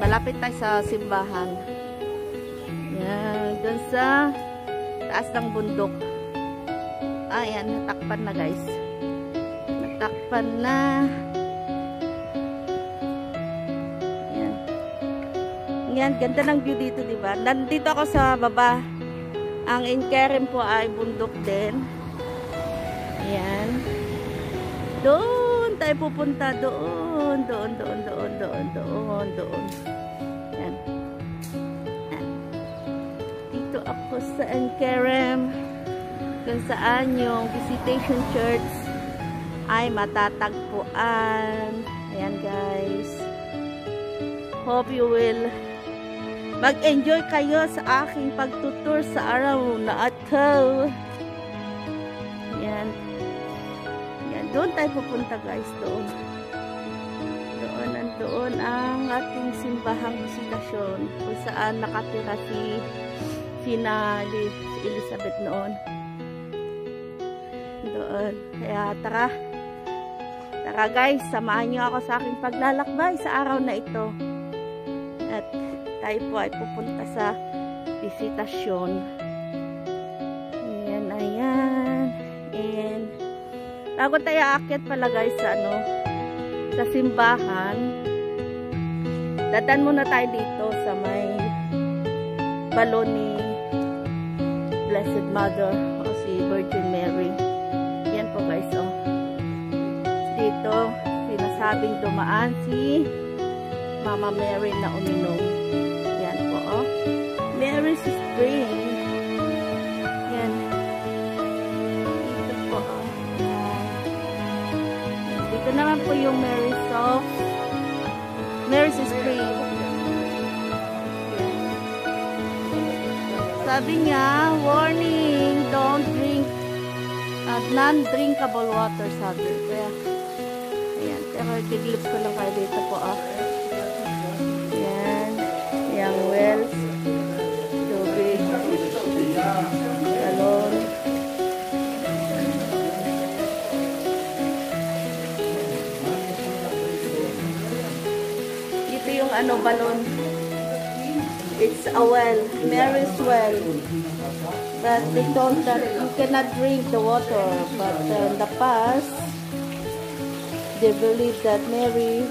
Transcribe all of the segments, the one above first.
malapit tayo sa simbahan. Yan, dun sa taas ng bundok. Ayan, natakpan na guys. Natakpan na. Ayan. Yan, ganda ng view dito, diba? Nandito ako sa baba. Ang Inkerem po ay bundok din. Ayan. Doon tayo pupunta. Doon. Ayan. Ayan. Dito ako sa Inkerem. Kung saan yung visitation church ay matatagpuan. Ayan guys. Hope you will mag-enjoy kayo sa aking pagtutur sa araw na ito. Yan. Yan. Doon tayo pupunta guys. Doon. Doon ang ating simbahang bisitasyon. Kung saan nakatira si Elizabeth noon. Doon. Kaya tara. Tara guys. Samahan niyo ako sa aking paglalakbay sa araw na ito. At tayo po ay pupunta sa bisitasyon. Ayan, ayan. And bago tayo aakyat pala guys sa simbahan, dadaan muna tayo dito sa may balon ni Blessed Mother o si Virgin Mary. Yan po guys, oh. Dito, sinasabing dumaan si Mama Mary na uminom. Mary's Spring. Yan. Dito po. Dito naman po yung Mary's Spring. Sabi niya, warning, don't drink non-drinkable water, sabi. Kaya, ayan. Pero tiglip ko lang kayo dito po. Ayan. Yung wells. Balon. Ito yung balon. It's a well, Mary's well. But they told that you cannot drink the water. But in the past, they believe that Mary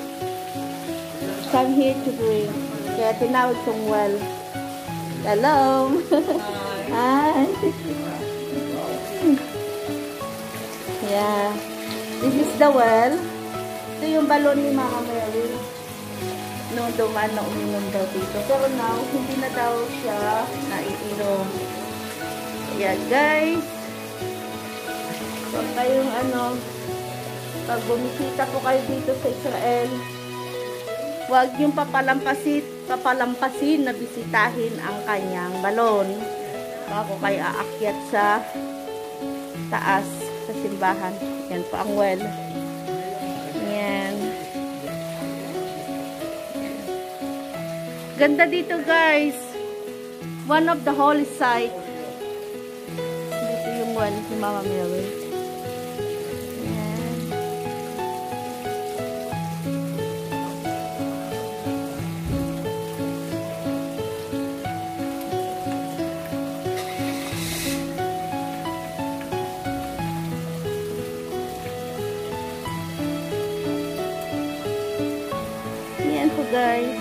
come here to drink. Kaya tinawag itong well. Hello. Hi. Yeah. This is the well. Ito yung balon ni Mama Mary. Nung dumaan na uminom daw dito. Pero now, hindi na daw siya naiinom. Yeah, guys. Huwag kayong pag bumisita po kayo dito sa Israel, huwag yung papalampasin na bisitahin ang kanyang balon bago kayo aakyat sa taas sa simbahan. Yan po ang well. Yan. Ganda dito guys. One of the holy site. Dito yung well si Mama Mary. Guys,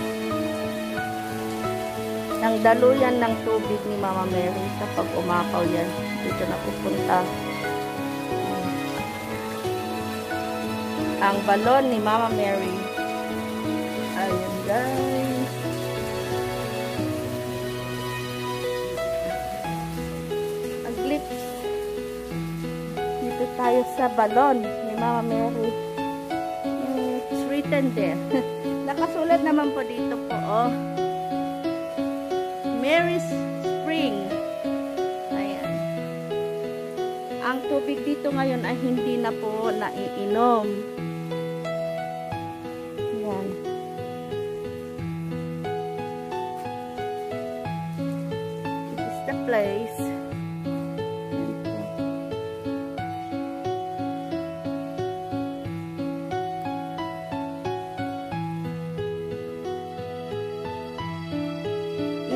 ang daluyan ng tubig ni Mama Mary kapag umapaw yan, dito na pupunta ang balon ni Mama Mary. Ayan guys, ang glips. Dito tayo sa balon ni Mama Mary. It's written there. Nakasulat naman po dito po, Mary's Spring. Ayan. Ang tubig dito ngayon ay hindi na po naiinom. Ayan. This is the place.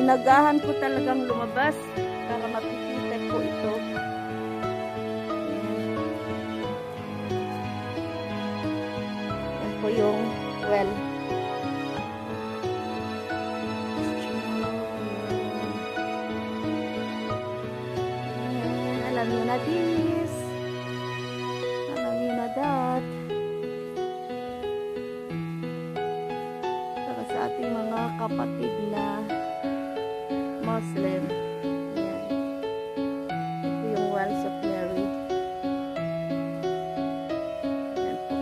inagahan ko talagang lumabas para makikita ko ito. Yan po yung well. Alam nyo na this. Alam nyo na that. Para sa ating mga kapatid na Muslim. Ayan. Ito yung Wells of Mary. Ayan po.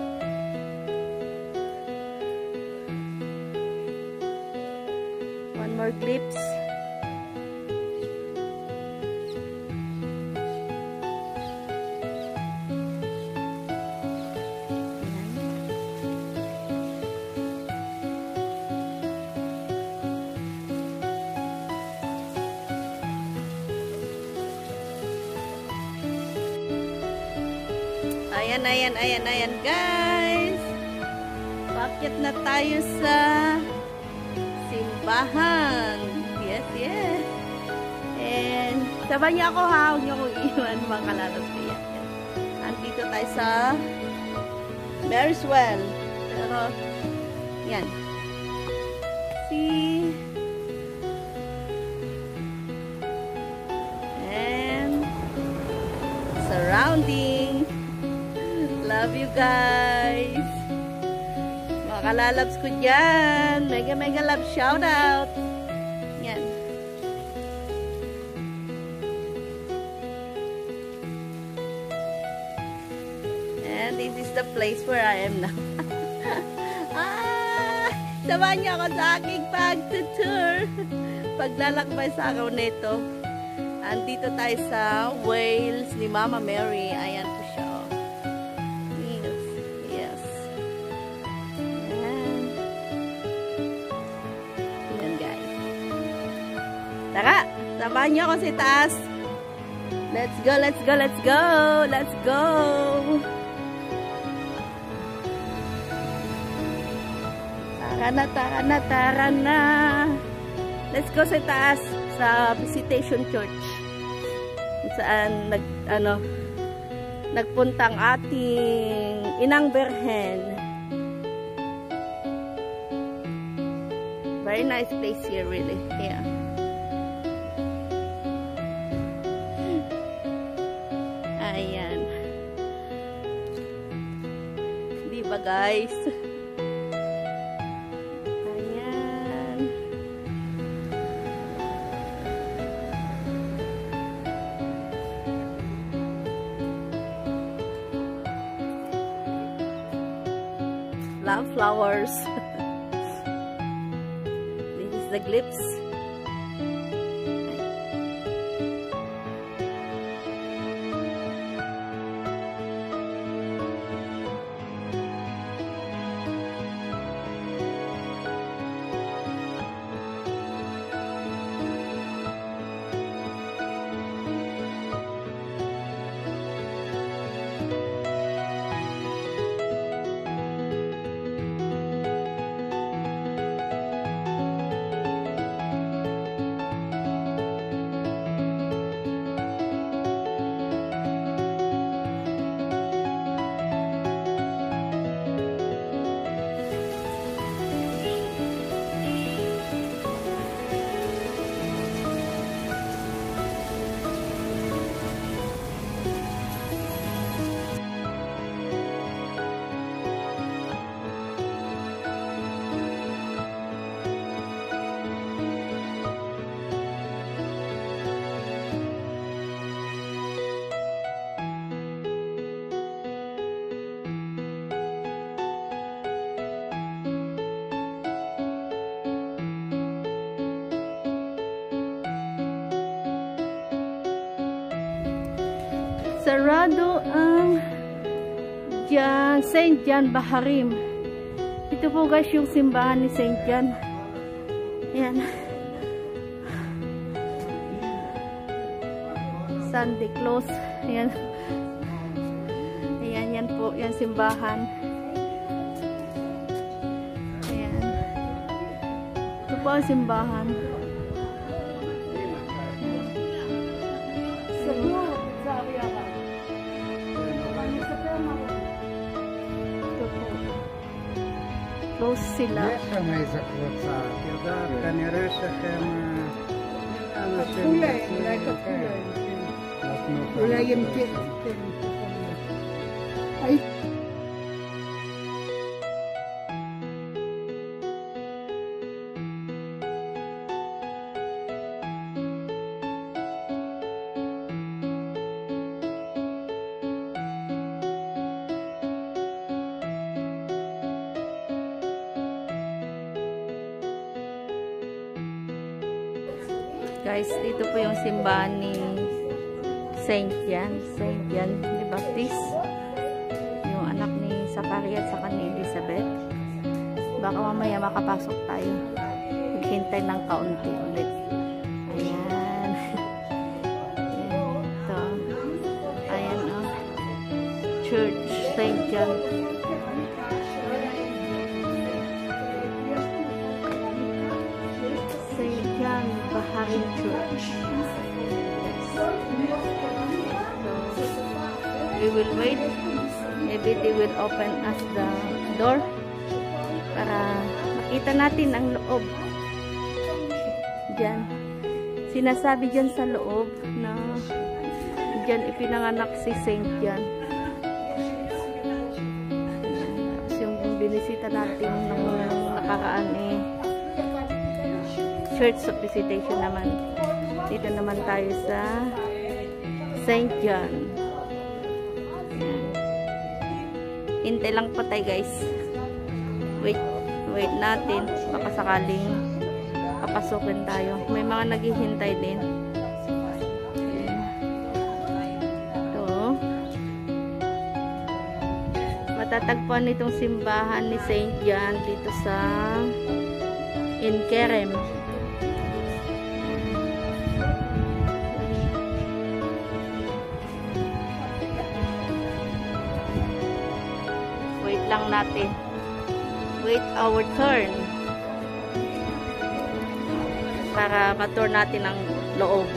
One more clips. Ayan, guys. Bakit na tayo sa simbahan? Yes. And, sabay niyo ako ha. Huwag niyo akong iwan mga kalalos ko yan. Andito tayo sa Mary's Well. Pero, yan. See? And, surrounding. Love you guys. Mga kalalabs ko dyan. Mega love shout out. Yan. And this is the place where I am now. Samahan niyo ako sa aking pag-tour. Paglalakbay sa araw nito. Andito tayo sa Wales ni Mama Mary. Ayan po siya. Tara, samahan niyo ako sa taas. Let's go. Tara na. Let's go sa taas sa Visitation Church. Saan nagpuntang ating Inang Berhen. Very nice place here really. Yeah. Ayan. Diba guys? Ayan. Love flowers. This is the glimpse. Sarado ang St. John Baharim. Ito po guys yung simbahan ni St. John. Ayan. Sunday close. Ayan. Ayan, yan po. Yan simbahan. Ayan. Ito po ang simbahan. Close sila. Guys, dito po yung simbahan ni Saint John the Baptist. Yung anak ni Zacharias at saka ni Elizabeth. Baka mamaya makapasok tayo. Maghintay ng kaunti ulit. Ayan. Ito. Ayan o. Church Saint John. Baharin Church. So, we will wait. Maybe they will open us the door para makita natin ang loob. Diyan. Sinasabi diyan sa loob na diyan ipinanganak si Saint John. Tapos yung binisita natin nung nakaraan Church of Visitation naman. Dito naman tayo sa Saint John. Hintay lang pa tayo guys. Wait natin. Baka sakaling papasukin tayo. May mga naghihintay din. Ito. Matatagpuan itong simbahan ni Saint John dito sa Inkerem. Lang natin. Wait our turn. Para ma-tour natin ang loob.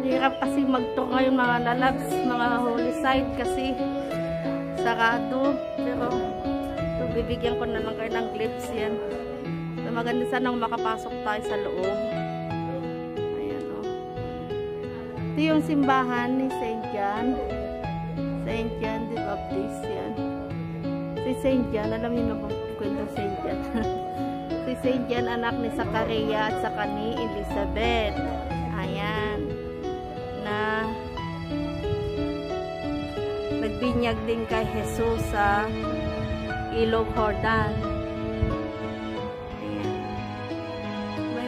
Hirap kasi mag-tour ngayon mga lalabs, mga holy site kasi sarado. Pero ito, bibigyan ko na lang kayo ng clips yan. Maganda sanang makapasok tayo sa loob. Ayan o. Ito yung simbahan ni Saint John. Saint John the Baptist. Yan. Si Saint John, alam niyo na ba kwento Saint John? Si Saint John, anak ni Zacharias at saka ni Elizabeth. Ayan. Na nagbinyag din kay Jesus sa Ilog Jordan.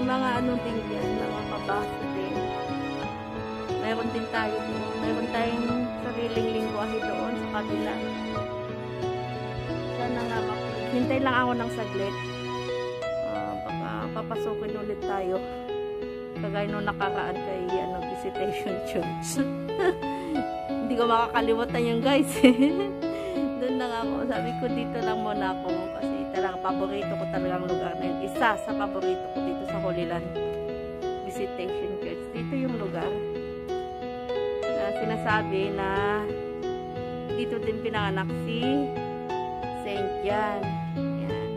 Mga ano din yan, mga pabaso din. Mayroon din tayo doon. Mayroon tayong sariling lingwahe doon sa kabila. Sana nga hintay lang ako ng saglit. Baka papasukin ulit tayo. Kagaya nung nakaraan kay Visitation Church. Hindi ko makakalimutan yung guys. Doon lang ako. Sabi ko dito lang muna ako. Kasi talagang paborito ko talagang lugar na yun. Isa sa paborito ko dito sa Holy Land Visitation Church. Dito yung lugar na sinasabi na dito din pinanganak si Saint John. Yan.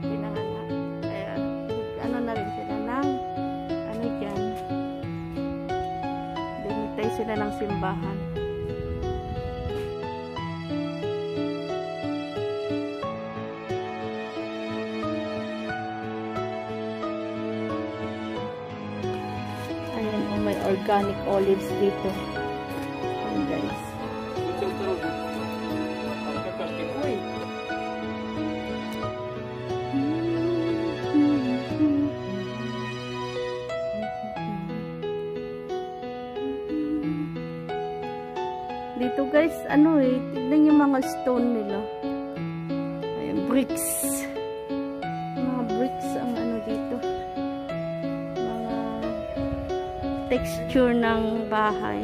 Pinanganak. Kaya ano na rin sila ng ano dyan. Binitay sila ng simbahan. May organic olives dito. Ayan guys. Dito guys, ano tignan yung mga stone nila. Ayan, bricks. Mga bricks ang ano dito. Texture ng bahay.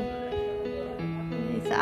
Sa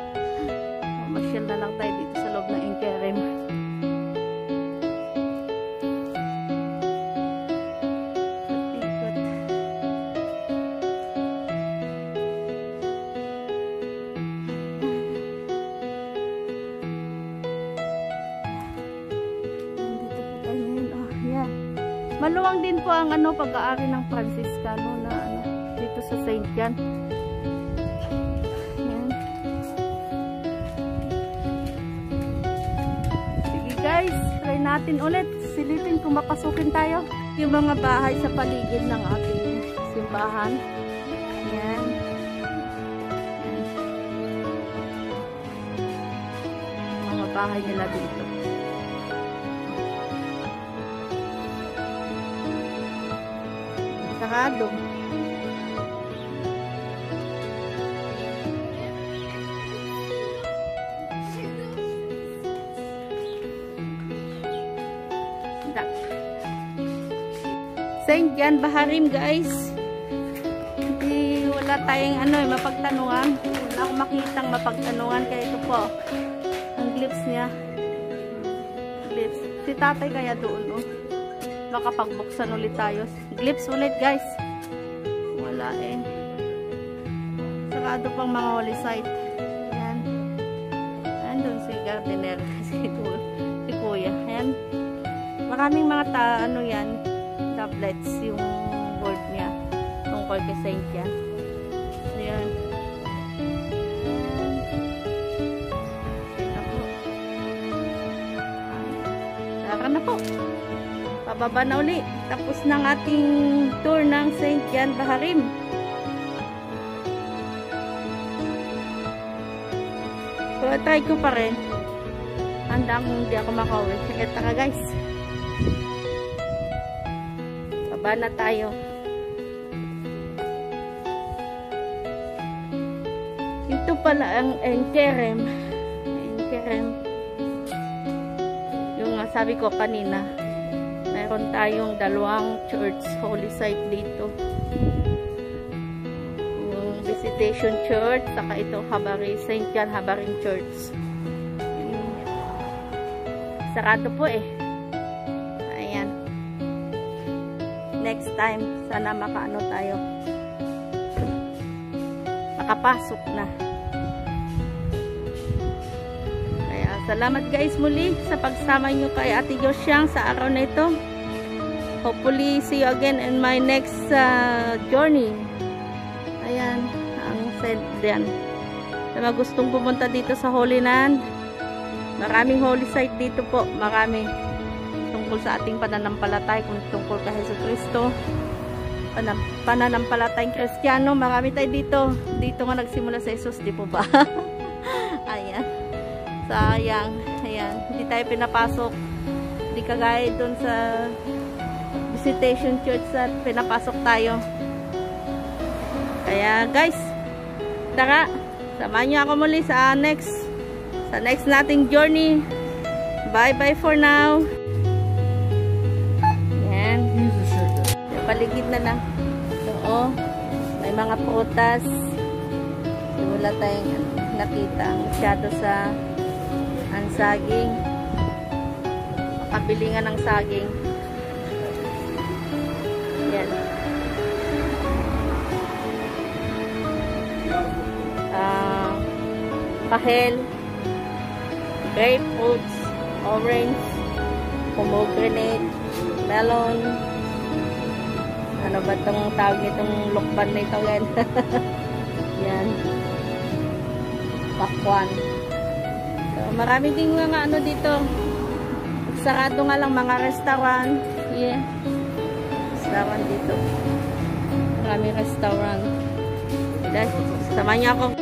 Mamasyal na lang tayo dito sa loob ng Inkerem. Maluwang din po ang pag-aari ng Franciscano na dito sa St. John. Yan. Sige guys, try natin ulit. Silipin kung mapasukin tayo. Yung mga bahay sa paligid ng ating simbahan. Yan. Yung mga bahay nila dito. Sarado. St. John Baharim guys. Hindi wala tayong mapagtanungan. Wala akong makitang mapagtanungan kaya ito po. Ang glimpse niya. Glimpse. Si tatay kaya doon makapagbuksan ulit tayo. Glimpse ulit guys. Wala sarado pang mga holy site. Yan. Andun si gardener. si kuya. Yan. Maraming mga yan. Tablets yung word niya. Tungkol kay Saint John. Ayan. Tara na po. Pababa na uli. Tapos ng ating tour ng St. John Baharim. Pero try ko pa rin. Handa kung hindi ako makauwi. Sige, taka guys. Baba na tayo. Ito pala ang Enkerem. Enkerem. Yung sabi ko kanina, meron tayong dalawang church, holy site dito. Yung Visitation Church, saka ito Habari, St. John Habarin Church. Sarado po eh. Ayan. Next time, sana makaano tayo. Makapasok na. Kaya salamat guys muli sa pagsama nyo kay Ate Josyang sa araw na ito. Hopefully see you again in my next journey. Ayan, ang said diyan. Sa mga gustong pumunta dito sa Holy Land, maraming holy site dito po. Marami. Tungkol sa ating pananampalatay, kung tungkol kay Jesucristo. Pananampalatayang Kristiyano. Marami tayo dito. Dito nga nagsimula sa Jesus, di po ba? Ayan. Sayang. Ayan. Hindi tayo pinapasok. Hindi kagaya dun sa Visitation Church sa pinapasok tayo. Kaya guys, tara. Samahan nyo ako muli sa next nating journey. Bye bye for now. Yan. Paligid na lang. Oo. May mga prutas. Wala tayong nakita masyado sa ang saging. Makabilingan ng saging. Yan. Kahel, grapefruits, orange, pomegranate, melon. Ano ba itong tawag nitong lukban na ito? Yan. Yan. Pakwan. So, marami din mga ano dito. Sarado nga lang mga restaurant. Yeah. Restaurant dito. Marami restaurant. Dahil, sama niya ako.